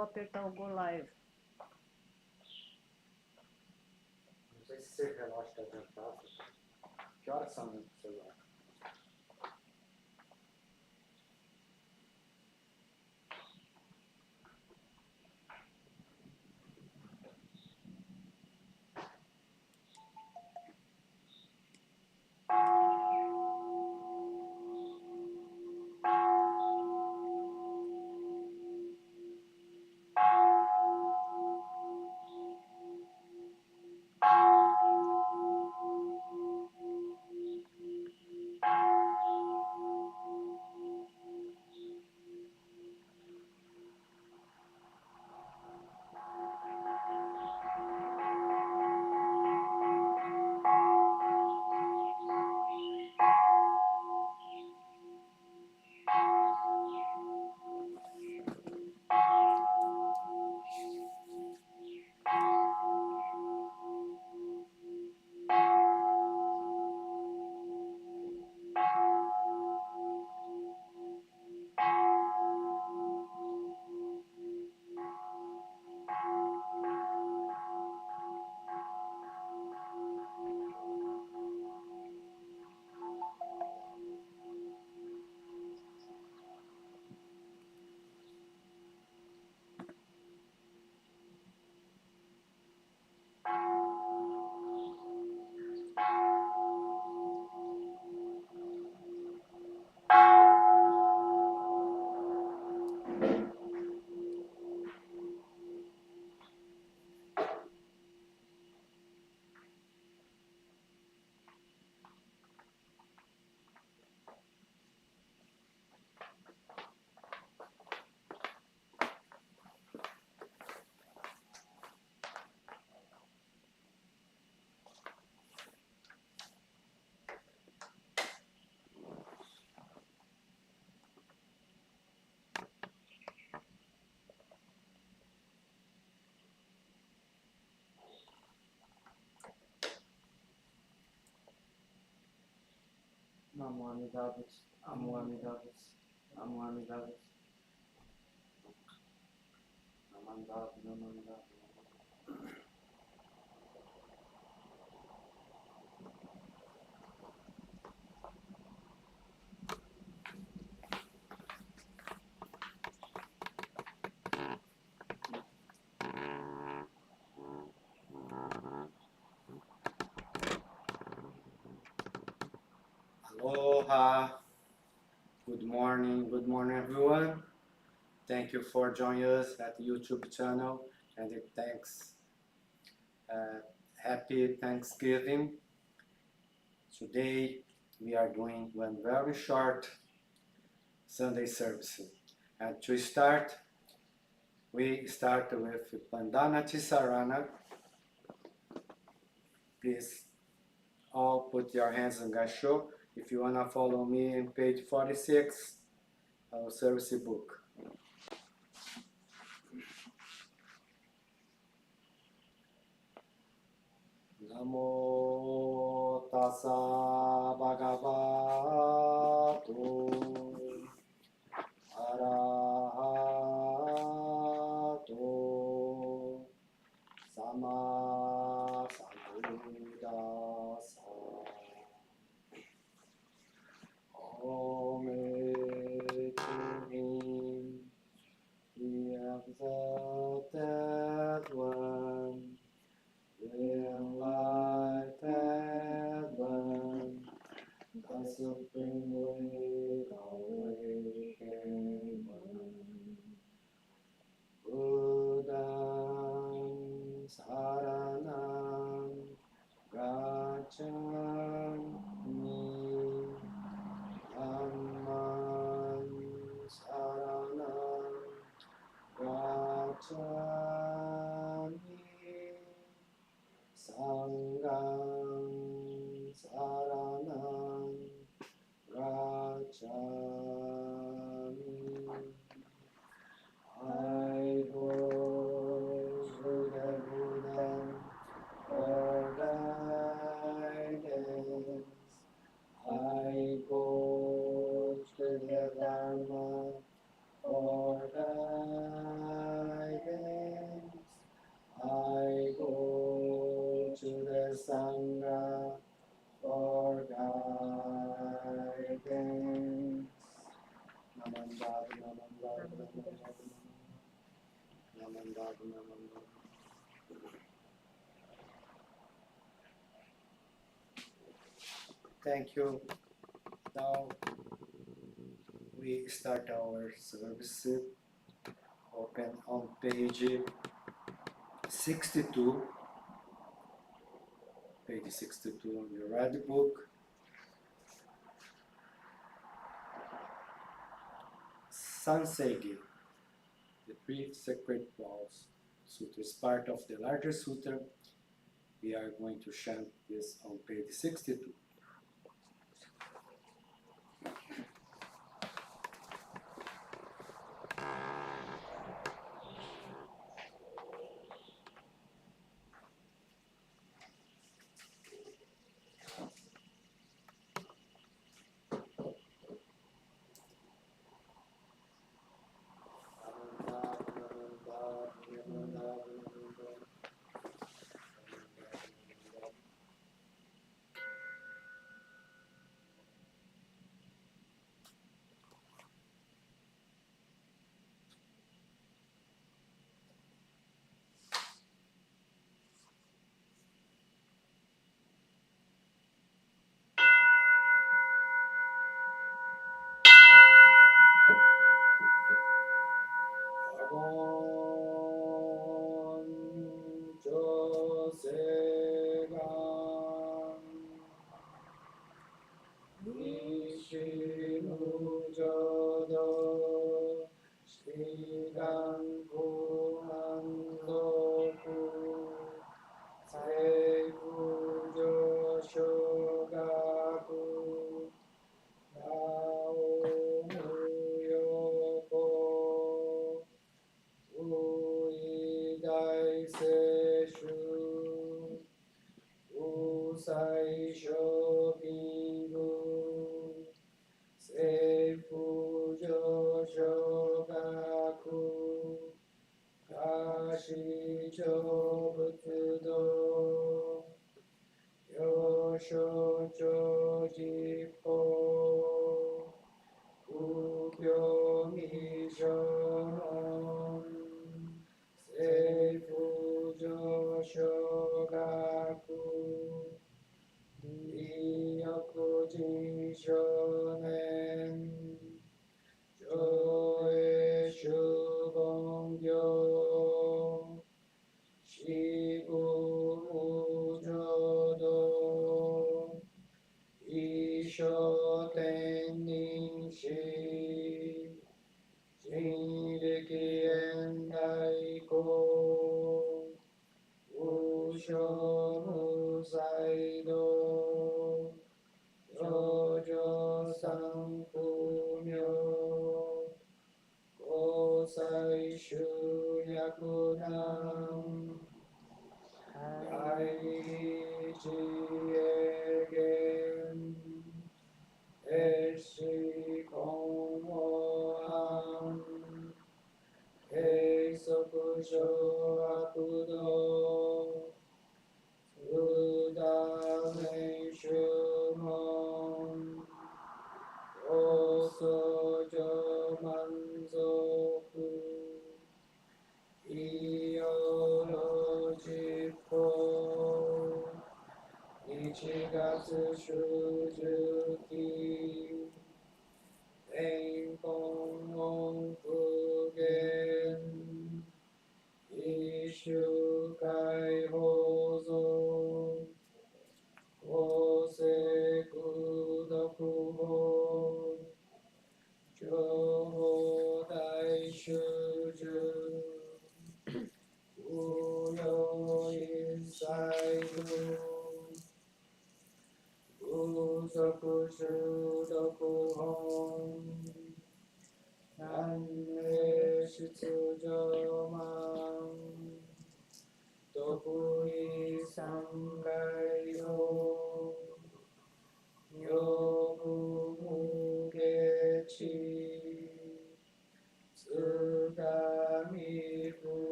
vou apertar o Go Live. Não sei se esse relógio está adiantado. Que horas são no celular? Namo Amidavis, Amo Amidavis, Amo Amidavis. Namandavi, Namandavi. Aloha. Good morning everyone. Thank you for joining us at the YouTube channel, and thanks. Happy Thanksgiving. Today we are doing one very short Sunday service. And to start, we start with VANDANA TISARANA. Please all put your hands on Gassho. If you want to follow me in page 46, our service book. Namo tassa bhagavato arahato sama sambuddhassa. Om to him, the exalted one, the enlightened one, the supremely awakened one. Buddham saranam gacchami, Dhamman saranam gacchami, Sangham saranam gacchami. I go to the Buddha for guidance. I go to the Dharma for guidance. Sangha for guidance. Namandadu, namandadu, namandadu, namandadu, namandadu. Thank you. Now we start our service. Open on page 62. Page 62 on your red book. Sanseige, the three sacred vows. Sutra is part of the larger sutra. We are going to chant this on page 62.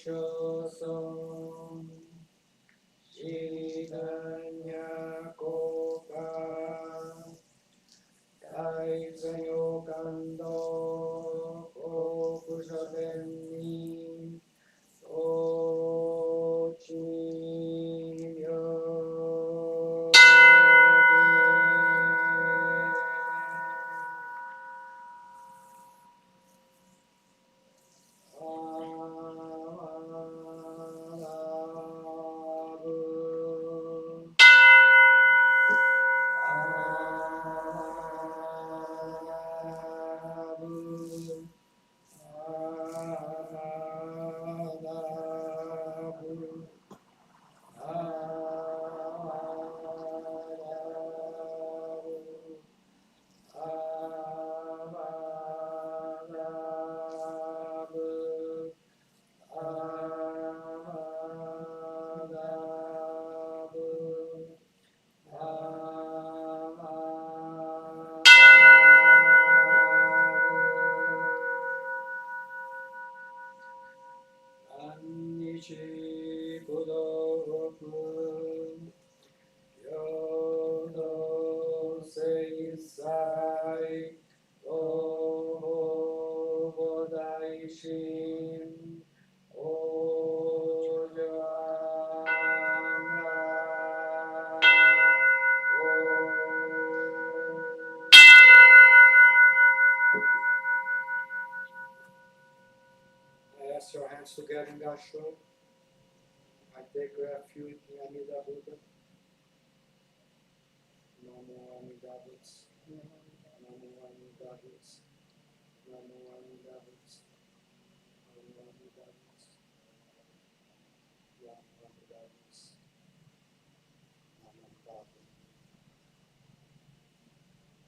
Shoson Shiriganya Koka Dai Sanyo Kando Kokushabenni Ochinyo Press your hands together in Gassho. I take refuge in Amida Buddha. Namo Amida Buddha. Namo Amida Buddha. Namo Amida Buddha. Namo Amida Buddha. Namo Amida Buddha. Namo Amida Buddha.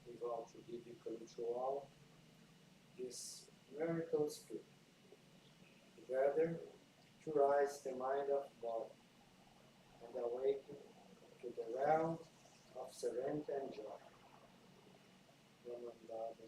We vow to give equally to all this miracle spirit. Together, to rise the mind of God and awaken to the realm of serenity and joy. Namandada,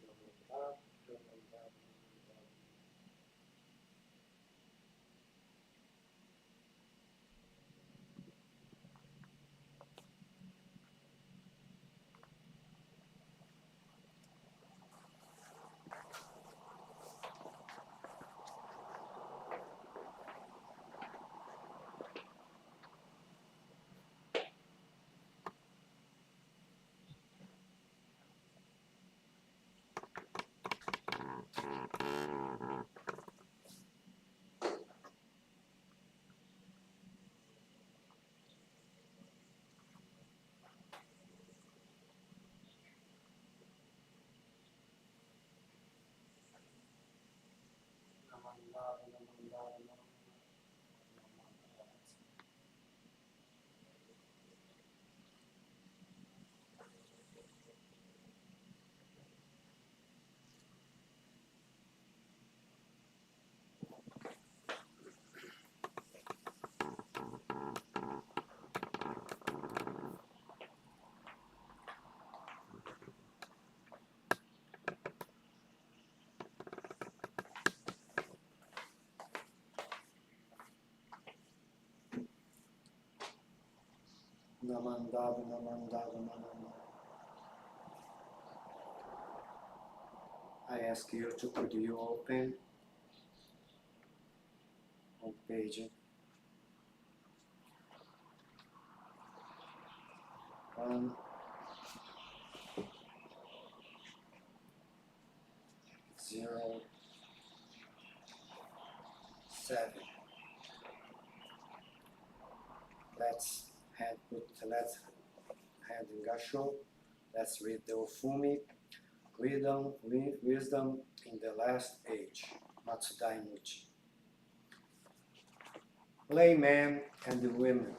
namandada, namandada, namandada. Namandada, namandada, namandada. I ask you to put you open on page 1, 0, 7. Let's hand in Gassho. Let's read the Ofumi. Wisdom in the last age. Matsudai Muchi. Laymen and women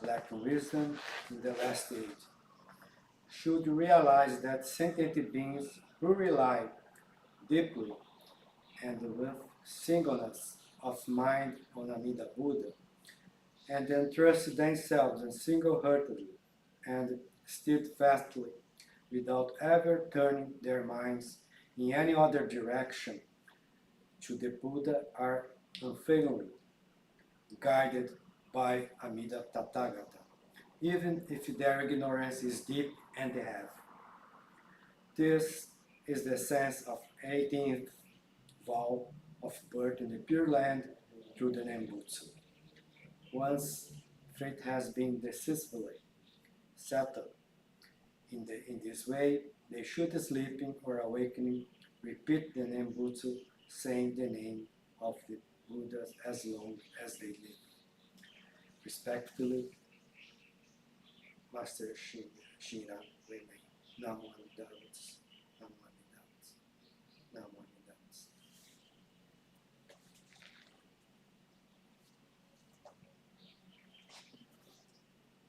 lacking wisdom in the last age should realize that sentient beings who rely deeply and with singleness of mind on Amida Buddha and entrust themselves in single-heartedly and steadfastly without ever turning their minds in any other direction to the Buddha are unfailingly guided by Amida Tathagata, even if their ignorance is deep and heavy. This is the sense of 18th vow of birth in the Pure Land through the Nembutsu. Once fate has been decisively settled in this way, they should, sleeping or awakening, repeat the Nembutsu, saying the name of the Buddhas as long as they live. Respectfully, Master Shira remain. Namo Amidavats. Namo Amidavats. Namo Amidavats.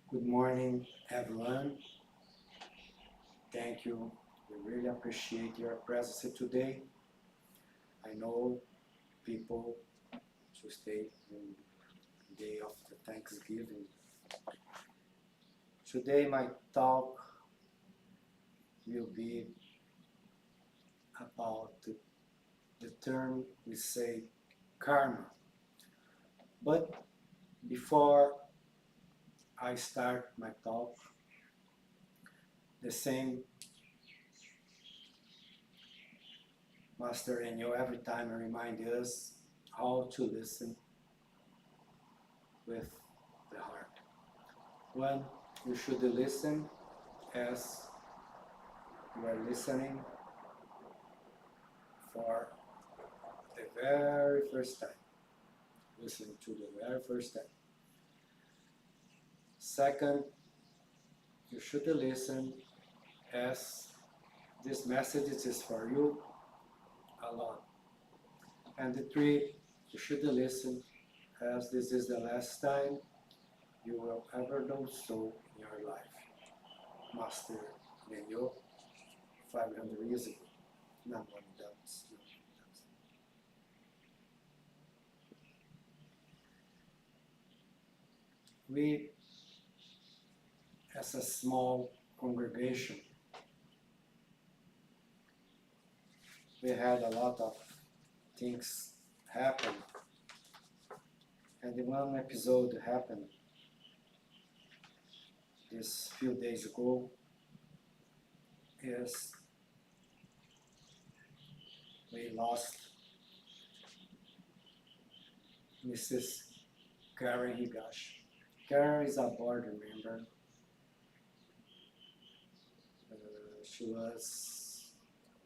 Good morning, everyone. Thank you. We really appreciate your presence today. I know people should stay in the day of the Thanksgiving. Today my talk will be about the term we say karma. But before I start my talk, the same Master Enyo every time remind us how to listen with the heart. One, you should listen as you are listening for the very first time. Listen to the very first time. Second, you should listen as this message is for you alone. And the three, you should listen as this is the last time you will ever do so in your life. Master Nenyo, 500 years ago. Namo Amidavats. We, as a small congregation, we had a lot of things happen. And one episode happened this few days ago is we lost Mrs. Kaneohe Higashi. Karen is a board member. She was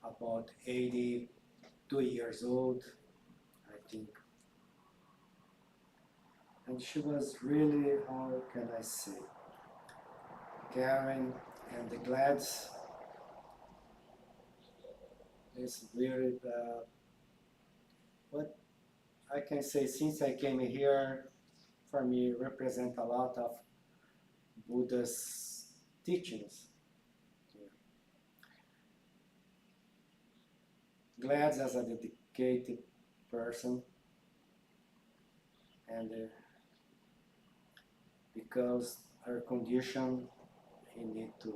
about 82 years old, I think. And she was really, how can I say, Karen and the Glads is really, what I can say, since I came here, for me, represent a lot of Buddha's teachings. Glads as a dedicated person, and because her condition, he need to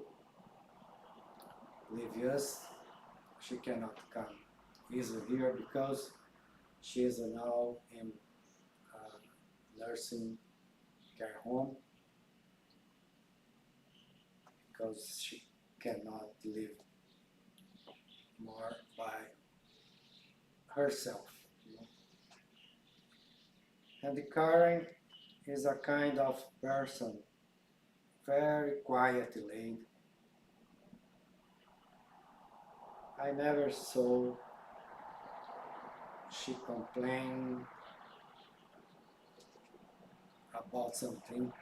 leave us. She cannot come easily here because she is now in nursing care home because she cannot live more by herself. You know? And the Karen is a kind of person, very quiet lady. I never saw she complain about something.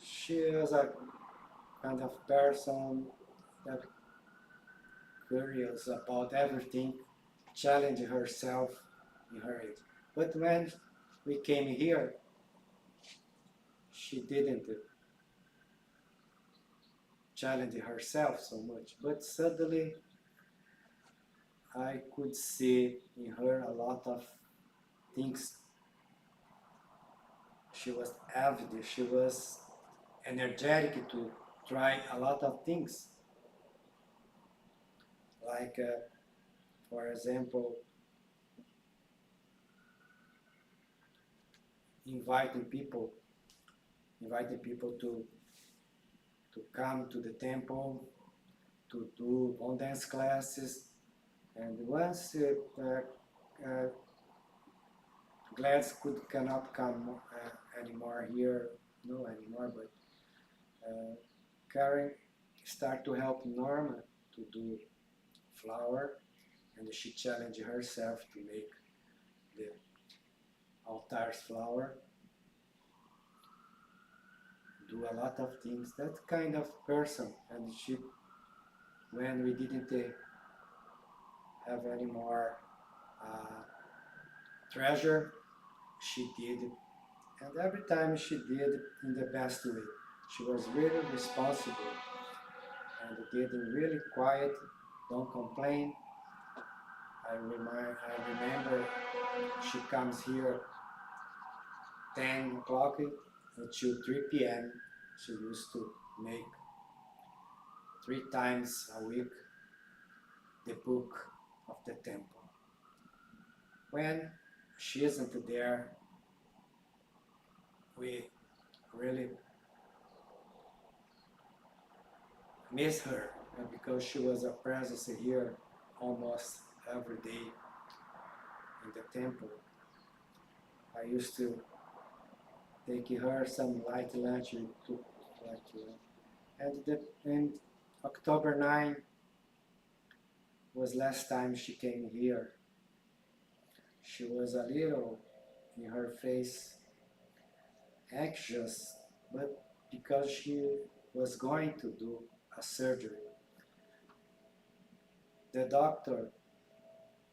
She is a kind of person that curious about everything, challenge herself in her age. But when we came here, she didn't challenge herself so much. But suddenly, I could see in her a lot of things. She was avid, she was energetic to try a lot of things. Like, for example, inviting people to come to the temple to do on dance classes. And once Gladys cannot come anymore here, no anymore, but Karen started to help Norma to do flower, and she challenged herself to make the altar's flower, do a lot of things. That kind of person, and she, when we didn't have any more treasure, she did it. And every time she did it in the best way. She was really responsible and did it really quiet, don't complain. I remember she comes here 10 o'clock until 3 p.m. She used to make 3 times a week the book of the temple. When she isn't there, we really miss her, because she was a presence here almost every day in the temple. I used to take her some light lunch, and October 9 was last time she came here. She was a little, in her face, anxious, but because she was going to do a surgery. The doctor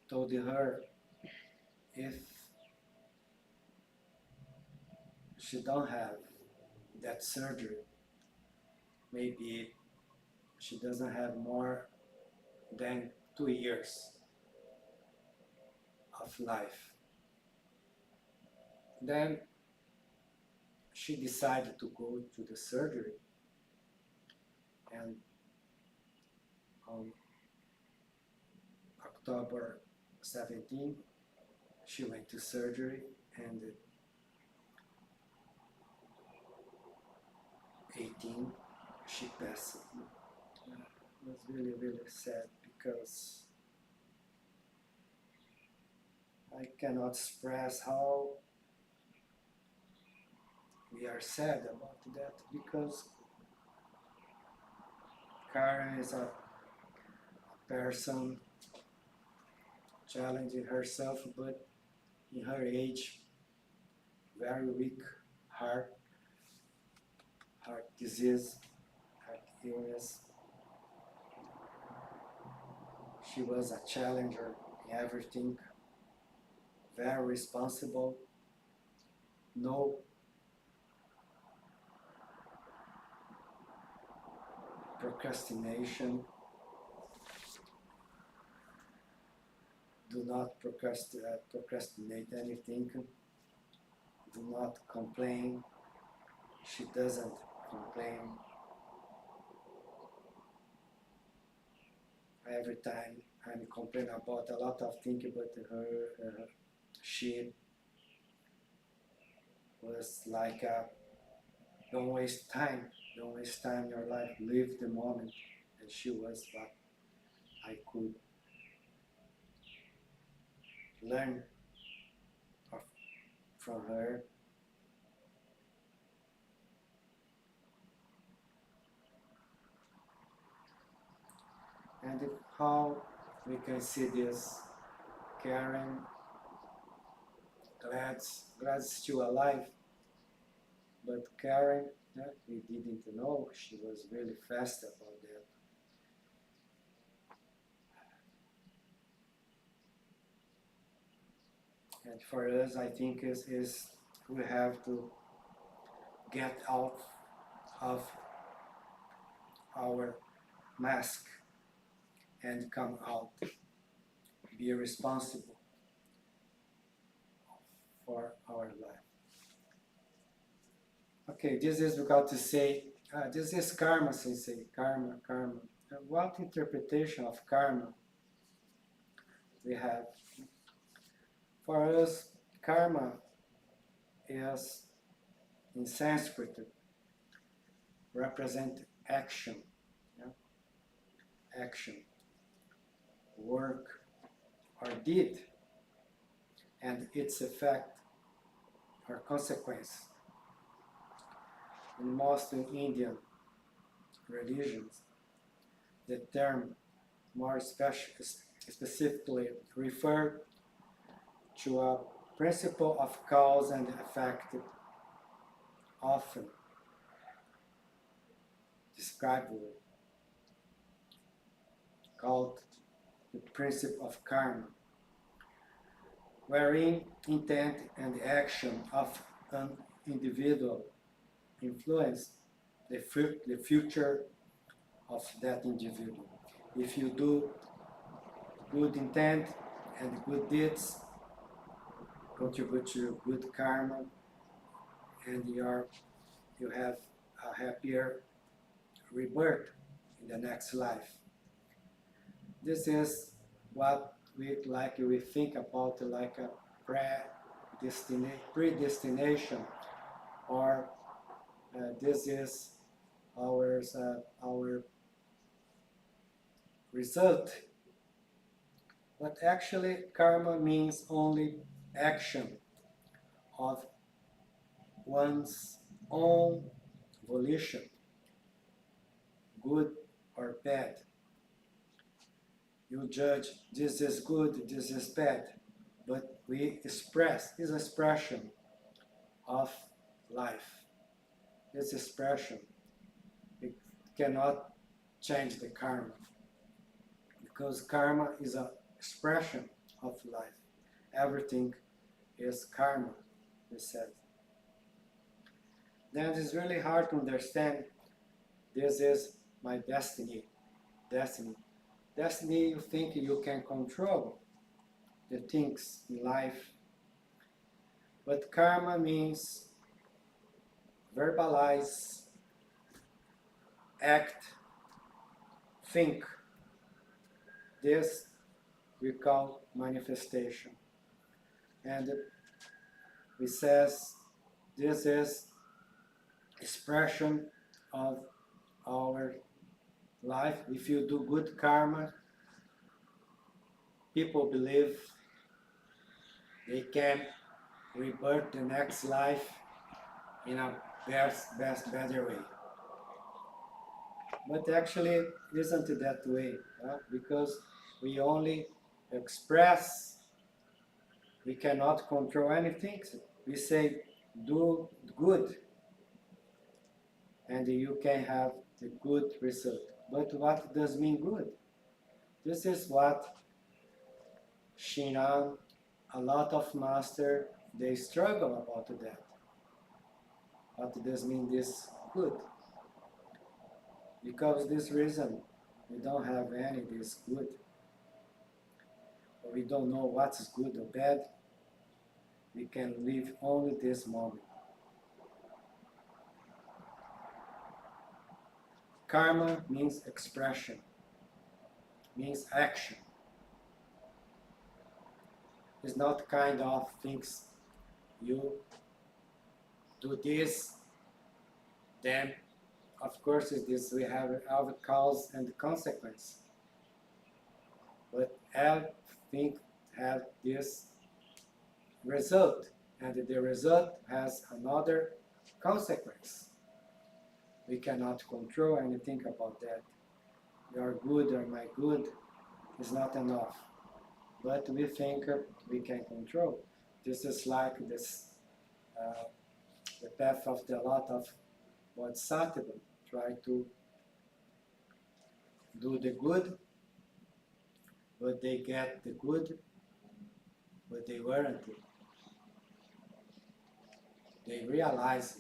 told her if she don't have that surgery, maybe she doesn't have more than 2 years of life. Then she decided to go to the surgery, and on October 17, she went to surgery, and 18, she passed. It was really, really sad, because I cannot express how we are sad about that, because Karen is a person challenging herself, but in her age, very weak, heart disease, heart illness. She was a challenger in everything, very responsible, no procrastination. Do not procrastinate anything. Do not complain. She doesn't complain. Every time I'm complaining about a lot of things, but she was like, don't waste time in your life, live the moment. And she was what I could learn from her. And how we can see this, Karen, Glad's still alive, but Karen, we didn't know. She was really fast about that. And for us, I think is we have to get out of our mask and come out, be responsible for our life. Okay, this is we got to say, this is karma, sensei, karma. What interpretation of karma we have? For us, karma is, in Sanskrit, represent action, yeah? Action, work, or deed, and its effect or consequence. In most Indian religions, the term more specifically refer to a principle of cause and effect, often described called the principle of karma, wherein intent and action of an individual influence the future of that individual. If you do good intent and good deeds, contribute to good karma, and you have a happier rebirth in the next life. This is what we think about like a predestination, or this is our result. But actually, karma means only action of one's own volition, good or bad. You judge this is good, this is bad, but we express this expression of life. This expression, it cannot change the karma, because karma is an expression of life. Everything is karma, we said. Then it's really hard to understand this is my destiny. Destiny, you think you can control the things in life. But karma means verbalize, act, think. This we call manifestation. And we says this is expression of our life. If you do good karma, people believe they can rebirth the next life in a better way. But actually, it isn't that way, because we only express, we cannot control anything. We say, do good, and you can have the good result. But what does mean good? This is what Shinran, a lot of masters, they struggle about that. What does mean this good? Because this reason, we don't have any this good. We don't know what's good or bad. We can live only this moment. Karma means expression, means action. It's not kind of things you do this, then of course this we have our cause and consequence. But everything has this result, and the result has another consequence. We cannot control anything about that. Your good or my good is not enough. But we think we can control. This is like this, the path of a lot of bodhisattvas try to do the good, but they get the good, but they weren't. They realize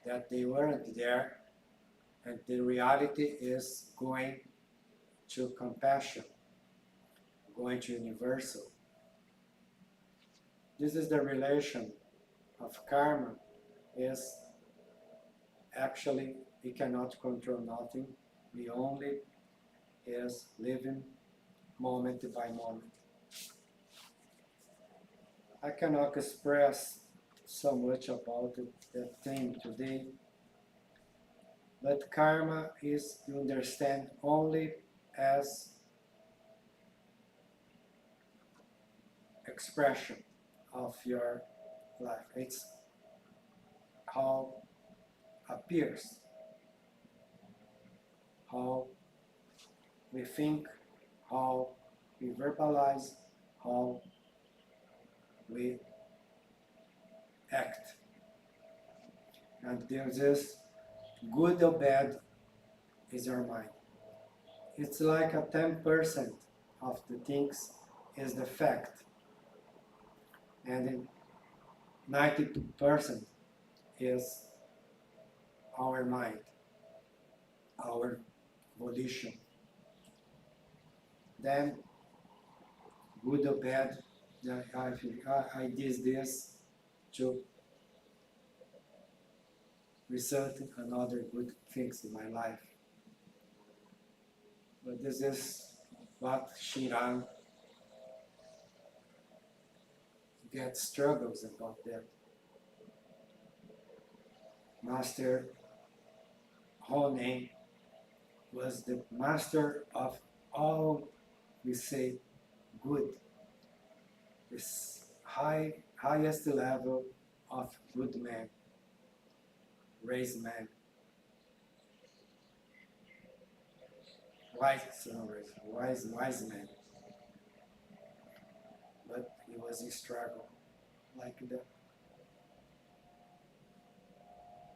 that they weren't there, and the reality is going to compassion, going to universal. This is the relation of karma, is actually we cannot control nothing, we only is living moment by moment. I cannot express so much about that theme today, but karma is to understand only as expression of your life. It's how appears, how we think, how we verbalize, how we act. And there's this good or bad is our mind. It's like a 10% of the things is the fact, and 90% is our mind, our volition. Then, good or bad, I did this to result in another good things in my life. But this is what Shiran gets struggles about that. Master Honen was the master of all, we say, good. This highest level of good man, raised man. Wise man. But he was in struggle like that.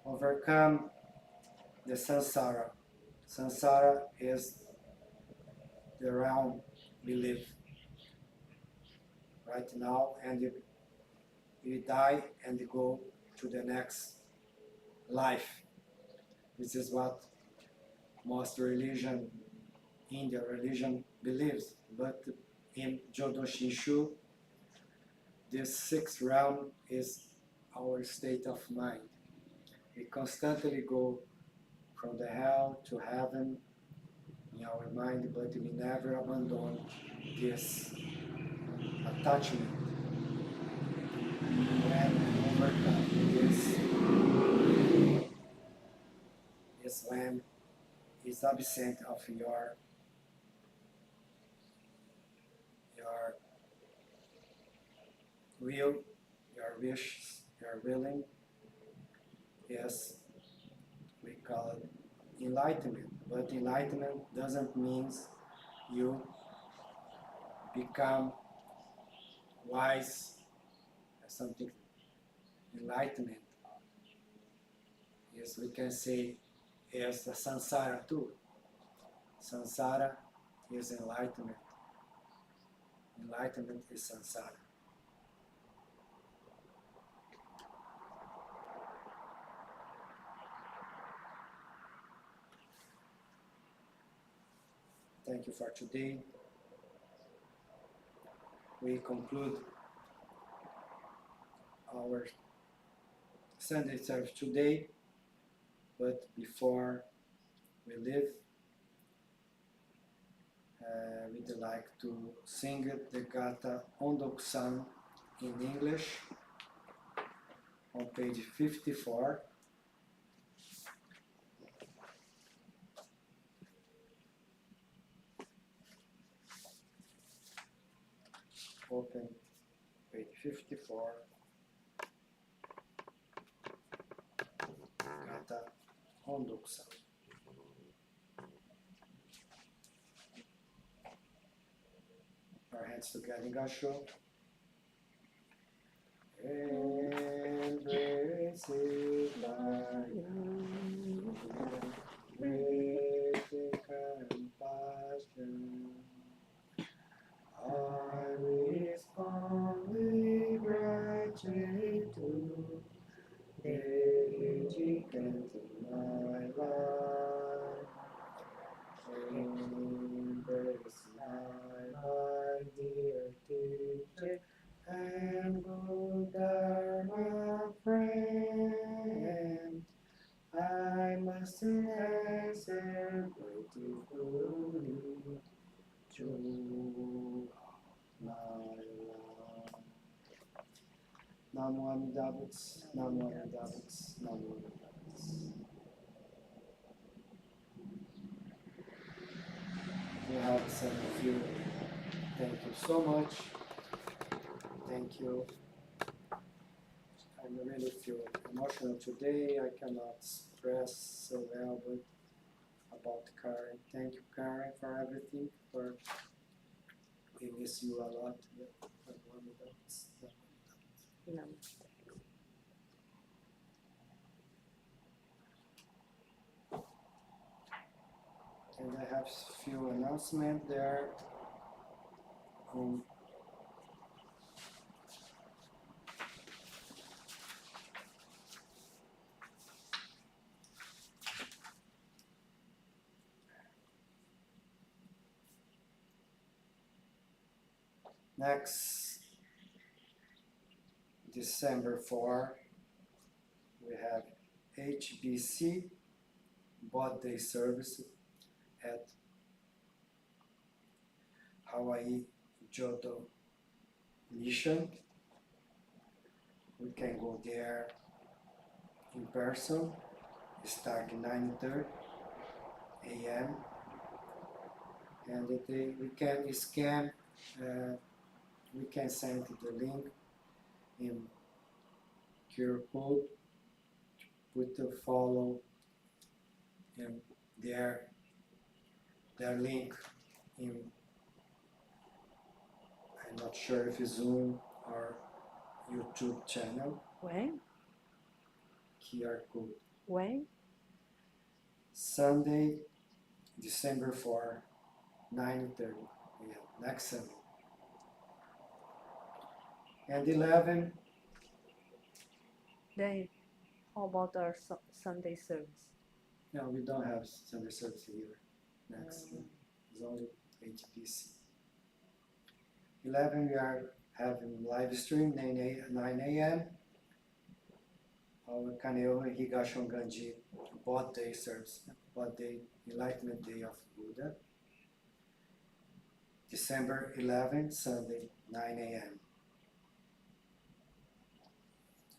Overcome the samsara. Samsara is the realm we live right now, and you die and you go to the next life. This is what most religion, Indian religion, believes. But in Jodo SHINSHU, this sixth realm is our state of mind. We constantly go from the hell to heaven in our mind, but we never abandon this attachment. When we overcome this, is when it's absent of your will, your wishes, your willing, is, we call it enlightenment. But enlightenment doesn't mean you become wise or something. Enlightenment is, we can say, is the samsara too. Samsara is enlightenment. Enlightenment is samsara. Thank you for today. We conclude our Sunday service today, but before we leave, we'd like to sing the Gata ONDOKUSAN in English on page 54. Open page 54, Gata ONDOKUSAN. Our hands together in Gassho. Embrace it by you, with compassion. I respond with gratitude, dedicate my life. Embrace my dear teacher and good Dharma friend. I must answer gratefully to my love. Namo Amida Butsu, Namo Amida Butsu, Namo Amida Butsu. We have some of you. Thank you so much. Thank you. I really feel emotional today. I cannot express so well, but about Karen. Thank you, Karen, for everything. We miss you a lot. No. And I have a few announcements there. Next, December 4, we have HBC birthday service at Hawaii Jodo Mission. We can go there in person, start 9:30 a.m. and we can scan, we can send the link in QR code, put the follow and their link in, I'm not sure if it's Zoom or YouTube channel. When? QR code. When? Sunday, December 4, 9:30. Yeah, next Sunday. And 11. Then, how about our Sunday service? No, we don't have Sunday service here. Next, it's only HPC. 11, we are having live stream 9 a.m. Our Kaneohe Higashi Hongwanji birthday service, birthday enlightenment day of Buddha. December 11, Sunday, 9 a.m.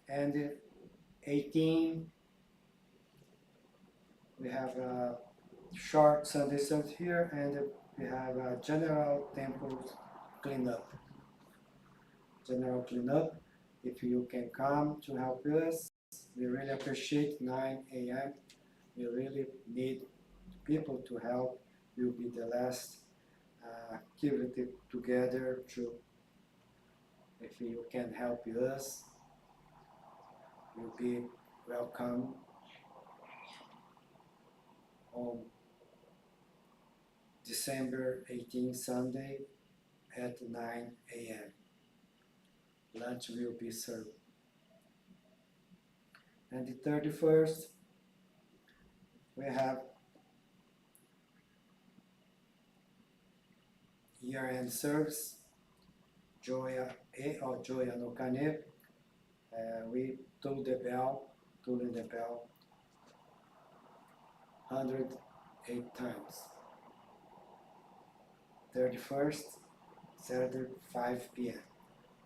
And 18, we have a short Sunday service here, and we have a general temple cleanup. General cleanup. If you can come to help us, we really appreciate 9 a.m. We really need people to help. Will be the last activity together to, if you can help us, you'll be welcome on December 18, Sunday at 9 a.m. Lunch will be served. And the 31st, we have year-end service, Joya or Joya no Kane. We tolling the bell 108 times. 31st, Saturday, 5 p.m.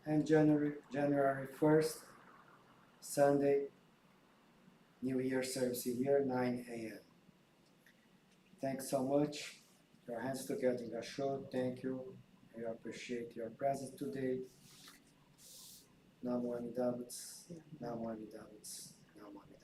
And January 1st, Sunday, New Year service here, 9 a.m. Thanks so much. Your hands together in Gassho. Thank you. I appreciate your presence today. Namo Amida Butsu, Namo Amida Butsu, Namo Amida Butsu.